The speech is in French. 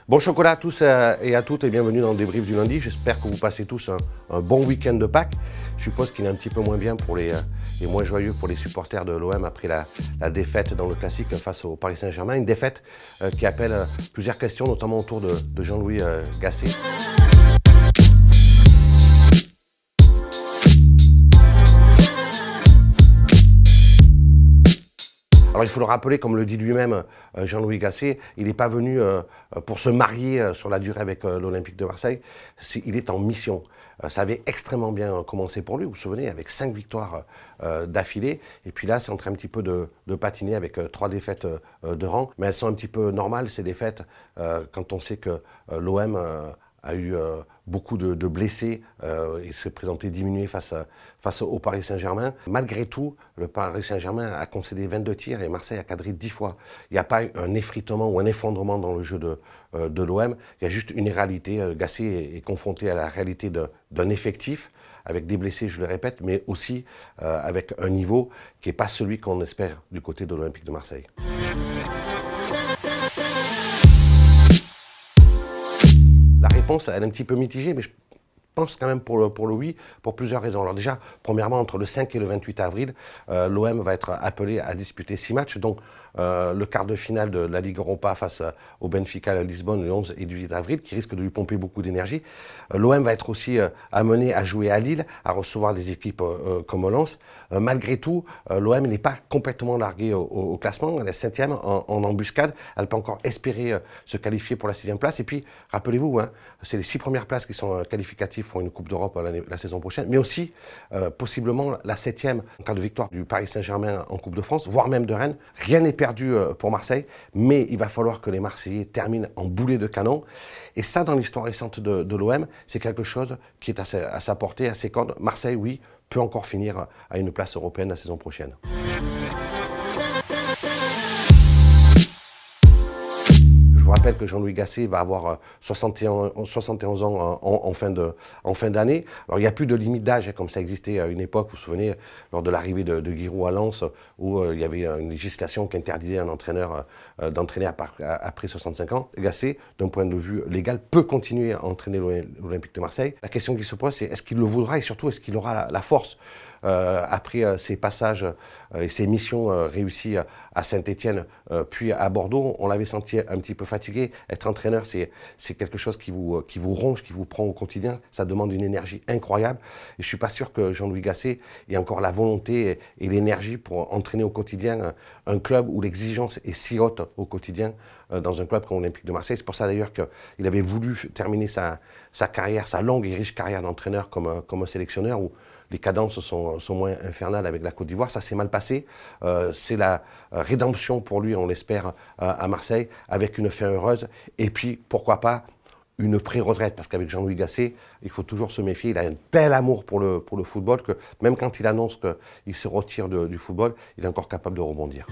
Bon chocolat à tous et à toutes et bienvenue dans le débrief du lundi. J'espère que vous passez tous un bon week-end de Pâques. Je suppose qu'il est un petit peu moins bien pour et moins joyeux pour les supporters de l'OM après la défaite dans le classique face au Paris Saint-Germain. Une défaite qui appelle plusieurs questions, notamment autour de Jean-Louis Gasset. Alors il faut le rappeler, comme le dit lui-même Jean-Louis Gasset, il n'est pas venu pour se marier sur la durée avec l'Olympique de Marseille, il est en mission. Ça avait extrêmement bien commencé pour lui, vous vous souvenez, avec 5 victoires d'affilée. Et puis là, c'est en train un petit peu de patiner avec 3 défaites de rang. Mais elles sont un petit peu normales, ces défaites, quand on sait que l'OM a eu beaucoup de blessés et se présentait diminué face au Paris Saint-Germain. Malgré tout, le Paris Saint-Germain a concédé 22 tirs et Marseille a cadré 10 fois. Il n'y a pas eu un effritement ou un effondrement dans le jeu de l'OM. Il y a juste une réalité. Gasset est confronté à la réalité d'un effectif avec des blessés, je le répète, mais aussi avec un niveau qui n'est pas celui qu'on espère du côté de l'Olympique de Marseille. La réponse, elle est un petit peu mitigée, mais je pense quand même pour le oui, pour plusieurs raisons. Alors déjà, premièrement, entre le 5 et le 28 avril, l'OM va être appelé à disputer 6 matchs, dont le quart de finale de la Ligue Europa face au Benfica Lisbonne le 11 et 18 avril, qui risque de lui pomper beaucoup d'énergie. L'OM va être aussi amené à jouer à Lille, à recevoir des équipes comme Lens. Malgré tout, l'OM n'est pas complètement largué au classement. Elle est 7e en embuscade. Elle ne peut encore espérer se qualifier pour la 6e place. Et puis, rappelez-vous, hein, c'est les 6 premières places qui sont qualificatives pour une Coupe d'Europe la saison prochaine, mais aussi possiblement la 7e en cas de victoire du Paris Saint-Germain en Coupe de France, voire même de Rennes. Rien n'est perdu pour Marseille, mais il va falloir que les Marseillais terminent en boulet de canon. Et ça, dans l'histoire récente de l'OM, c'est quelque chose qui est à sa portée, à ses cordes. Marseille, oui, peut encore finir à une place européenne la saison prochaine. Je vous rappelle que Jean-Louis Gasset va avoir 71 ans en fin d'année. Alors il n'y a plus de limite d'âge comme ça existait à une époque, vous vous souvenez, lors de l'arrivée de Giroud à Lens, où il y avait une législation qui interdisait à un entraîneur d'entraîner après 65 ans. Gasset, d'un point de vue légal, peut continuer à entraîner l'Olympique de Marseille. La question qui se pose, c'est est-ce qu'il le voudra et surtout est-ce qu'il aura la force après ses passages et ses missions réussies à Saint-Étienne puis à Bordeaux. On l'avait senti un petit peu fatigué. Être entraîneur, c'est quelque chose qui vous ronge, qui vous prend au quotidien. Ça demande une énergie incroyable. Et je ne suis pas sûr que Jean-Louis Gasset ait encore la volonté et l'énergie pour entraîner au quotidien un club où l'exigence est si haute au quotidien dans un club comme l'Olympique de Marseille. C'est pour ça d'ailleurs qu'il avait voulu terminer sa carrière, sa longue et riche carrière d'entraîneur comme sélectionneur, où les cadences sont moins infernales avec la Côte d'Ivoire. Ça s'est mal passé. C'est la rédemption pour lui, on l'espère, à Marseille, avec une fin heureuse. Et puis, pourquoi pas, une pré-retraite, parce qu'avec Jean-Louis Gasset, il faut toujours se méfier. Il a un tel amour pour le football que même quand il annonce qu'il se retire du football, il est encore capable de rebondir.